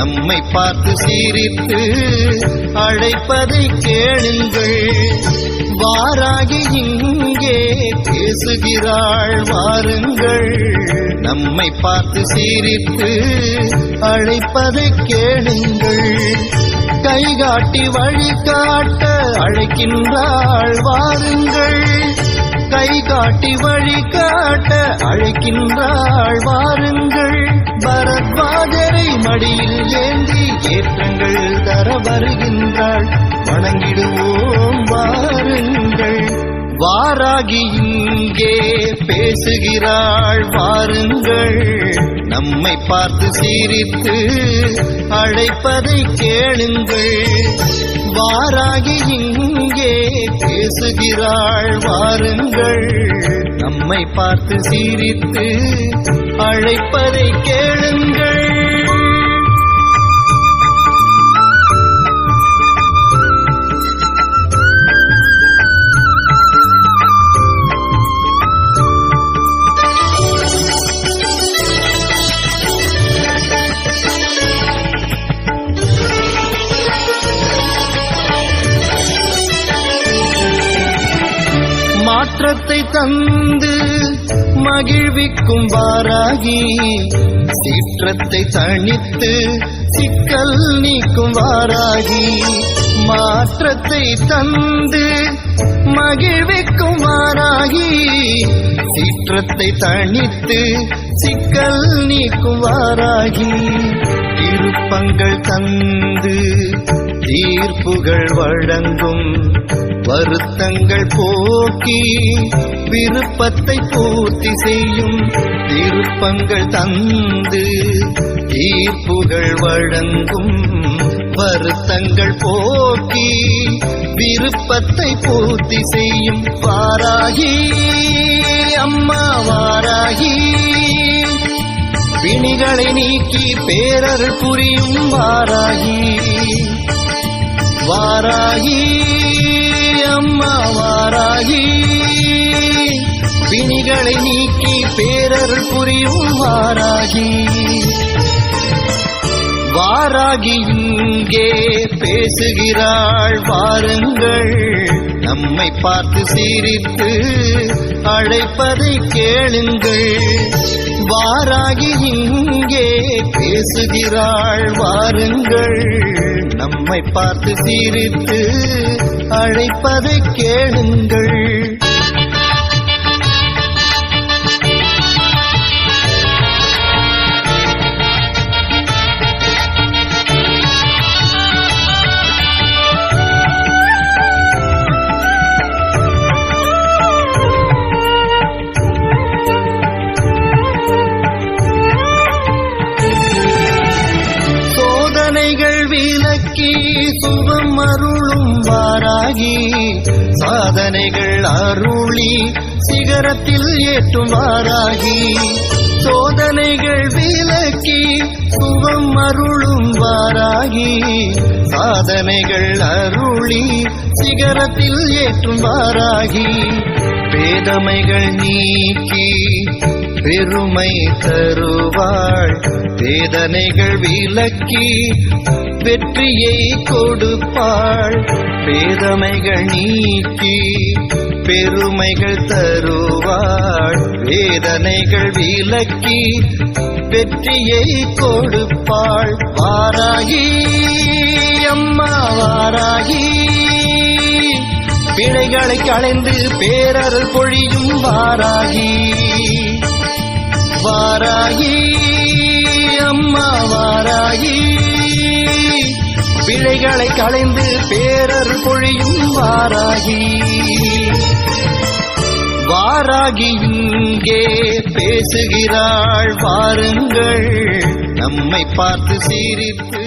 நம்மை பார்த்து சிரித்து அழைப்பதை கேளுங்கள். வாராகி இங்கே பேசுகிறாள் வாருங்கள். நம்மை பார்த்து சிரித்து அழைப்பதை கேளுங்கள். கைகாட்டி வழிகாட்ட அழைக்கின்றாள் வாருங்கள். கைகாட்டி வழிகாட்ட அழைக்கின்றாள் வாருங்கள். பரத்வாஜரை மடியில் ஏந்தி ஏற்றங்கள் தர வருகின்றாள். வணங்கிடுவோம் வாருங்கள். வாராகி இங்கே பேசுகிறாள் வாருங்கள். நம்மை பார்த்து சிரித்து அழைப்பதை கேளுங்கள். வாராகி இங்கே பேசுகிறாள் வாருங்கள். நம்மை பார்த்து சிரித்து அழைப்பதை கேளுங்கள். மாற்றத்தை தந்து மகிழ்விக்கும் வாராகி, சீற்றத்தை தணித்து சிக்கல் நீக்கும் வாராகி. மாற்றத்தை தந்து மகிழ்விக்கும் வாராகி, சீற்றத்தை தணித்து சிக்கல் நீக்கும் வாராகி. திருப்பங்கள் தந்து தீர்ப்புகள் வழங்கும், வருத்தங்கள் போக்கி விருப்பத்தை பூர்த்தி செய்யும். விருப்பங்கள் தந்து தீர்ப்புகள் வழங்கும், வருத்தங்கள் போக்கி விருப்பத்தை பூர்த்தி செய்யும். வாராகி அம்மா வாராகி, பிணிகளை நீக்கி பேரருள் புரியும் வாராகி. வாராகி அம்மா வாராகி, பிணிகளை நீக்கி பேரருள் புரியும் வாராகி. வாராகி இங்கே பேசுகிறாள் வாருங்கள். நம்மை பார்த்து சிரித்து அழைப்பதை கேளுங்கள். வாராகி இங்கே பேசுகிறாள் வாருங்கள். நம்மை பார்த்து சிரித்து அழைப்பதை கேளுங்கள். விலக்கி சுகம் அருளும் வாராகி, சாதனைகள் அருளி சிகரத்தில் ஏற்றும் வாராகி. சோதனைகள் விலக்கி சுகம் அருளும் வாராகி, சாதனைகள் அருளி சிகரத்தில் ஏற்றும் வாராகி. பேதமைகள் நீக்கி பெருமை தருவாள், வேதனைகள் விலக்கி வெற்றியை கொடுப்பாள். பேதமைகள் நீக்கி பெருமைகள் தருவாள், வேதனைகள் விலக்கி வெற்றியை கொடுப்பாள். வாராகி அம்மா வாராகி, பிழைகளை களைந்து பேரருள் பொழியும் வாராகி. வாராகி அம்மா வாராகி, பிழைகளை களைந்து பேரருள் பொழியும் வாராகி. வாராகி இங்கே பேசுகிறாள் வாருங்கள். நம்மை பார்த்து சிரித்து